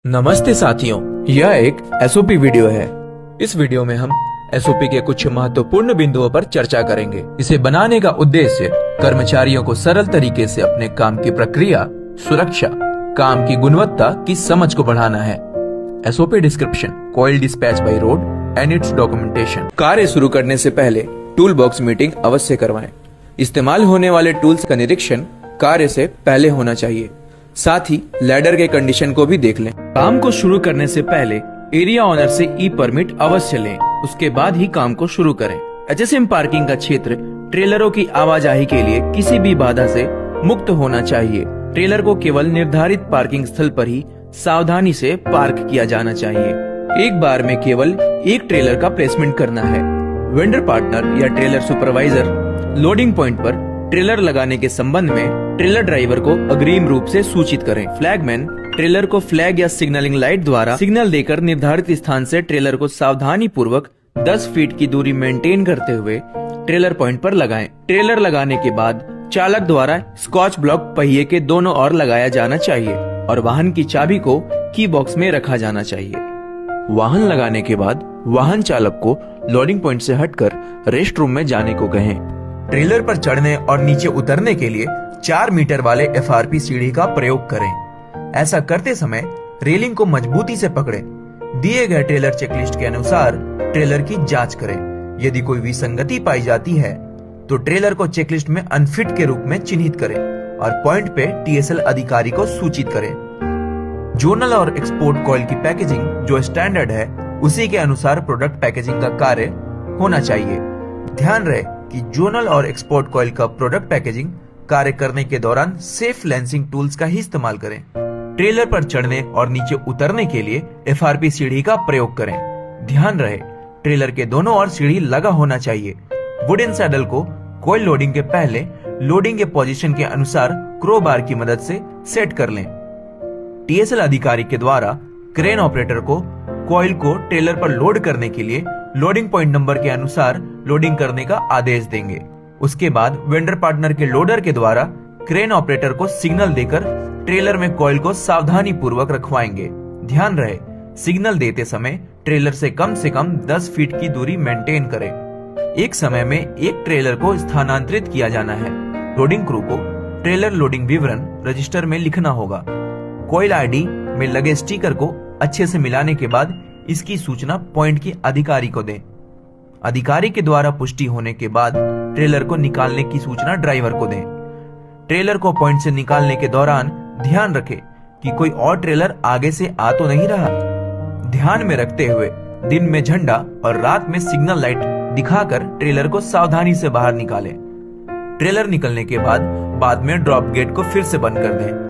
नमस्ते साथियों, यह एक एसओपी वीडियो है। इस वीडियो में हम एसओपी के कुछ महत्वपूर्ण बिंदुओं पर चर्चा करेंगे। इसे बनाने का उद्देश्य कर्मचारियों को सरल तरीके से अपने काम की प्रक्रिया, सुरक्षा, काम की गुणवत्ता की समझ को बढ़ाना है। SOP description: coil dispatch by road and it's documentation. कार्य शुरू करने से पहले टूल बॉक्स मीटिंग अवश्य करवाएं। इस्तेमाल होने वाले टूल्स का निरीक्षण कार्य से पहले होना चाहिए। साथ ही लैडर के कंडीशन को भी देख लें। काम को शुरू करने से पहले एरिया ऑनर से ई परमिट अवश्य लें, उसके बाद ही काम को शुरू करें। एचएसएम पार्किंग का क्षेत्र ट्रेलरों की आवाजाही के लिए किसी भी बाधा से मुक्त होना चाहिए। ट्रेलर को केवल निर्धारित पार्किंग स्थल पर ही सावधानी से पार्क किया जाना चाहिए। एक बार में केवल एक ट्रेलर का प्लेसमेंट करना है। वेंडर पार्टनर या ट्रेलर सुपरवाइजर लोडिंग पॉइंट पर ट्रेलर लगाने के संबंध में ट्रेलर ड्राइवर को अग्रिम रूप से सूचित करें। फ्लैगमैन ट्रेलर को फ्लैग या सिग्नलिंग लाइट द्वारा सिग्नल देकर निर्धारित स्थान से ट्रेलर को सावधानी पूर्वक 10 फीट की दूरी मेंटेन करते हुए ट्रेलर पॉइंट पर लगाएं। ट्रेलर लगाने के बाद चालक द्वारा स्कॉच ब्लॉक पहिए के दोनों ओर लगाया जाना चाहिए और वाहन की चाबी को की बॉक्स में रखा जाना चाहिए। वाहन लगाने के बाद वाहन चालक को लोडिंग पॉइंट से हटकर रेस्ट रूम में जाने को कहें। ट्रेलर पर चढ़ने और नीचे उतरने के लिए 4 मीटर वाले एफआरपी सीढ़ी का प्रयोग करें। ऐसा करते समय रेलिंग को मजबूती से पकड़ें। दिए गए ट्रेलर चेकलिस्ट के अनुसार ट्रेलर की जांच करें। यदि कोई विसंगति पाई जाती है तो ट्रेलर को चेकलिस्ट में अनफिट के रूप में चिन्हित करें और पॉइंट पे टीएसएल अधिकारी को सूचित करें। जोनल और एक्सपोर्ट कॉइल की पैकेजिंग जो स्टैंडर्ड है उसी के अनुसार प्रोडक्ट पैकेजिंग का कार्य होना चाहिए। ध्यान रहे कि जोनल और एक्सपोर्ट कॉइल का प्रोडक्ट पैकेजिंग कार्य करने के दौरान सेफ लेंसिंग टूल्स का ही इस्तेमाल करें। ट्रेलर पर चढ़ने और नीचे उतरने के लिए एफआरपी सीढ़ी का प्रयोग करें। ध्यान रहे ट्रेलर के दोनों ओर सीढ़ी लगा होना चाहिए। वुडन सैडल को कॉइल लोडिंग के पहले लोडिंग के पोजीशन के अनुसार क्रो बार की मदद से सेट कर लें। टीएसएल अधिकारी के द्वारा क्रेन ऑपरेटर को कॉइल को ट्रेलर पर लोड करने के लिए लोडिंग पॉइंट नंबर के अनुसार लोडिंग करने का आदेश देंगे। उसके बाद वेंडर पार्टनर के लोडर के द्वारा क्रेन ऑपरेटर को सिग्नल देकर ट्रेलर में कॉइल को सावधानी पूर्वक रखवाएंगे। ध्यान रहे सिग्नल देते समय ट्रेलर से कम 10 फीट की दूरी मेंटेन करें। एक समय में एक ट्रेलर को स्थानांतरित किया जाना है। लोडिंग क्रू को ट्रेलर लोडिंग विवरण रजिस्टर में लिखना होगा। कॉइल आईडी में लगे स्टिकर को अच्छे से मिलाने के बाद इसकी सूचना पॉइंट के अधिकारी को दें। अधिकारी के द्वारा पुष्टि होने के बाद ट्रेलर को निकालने की सूचना ड्राइवर को दें। ट्रेलर को पॉइंट से निकालने के दौरान ध्यान रखें कि कोई और ट्रेलर आगे से आ तो नहीं रहा। ध्यान में रखते हुए दिन में झंडा और रात में सिग्नल लाइट दिखाकर ट्रेलर को सावधानी से बाहर निकालें। ट्रेलर निकलने के बाद में ड्रॉप गेट को फिर से बंद कर दें।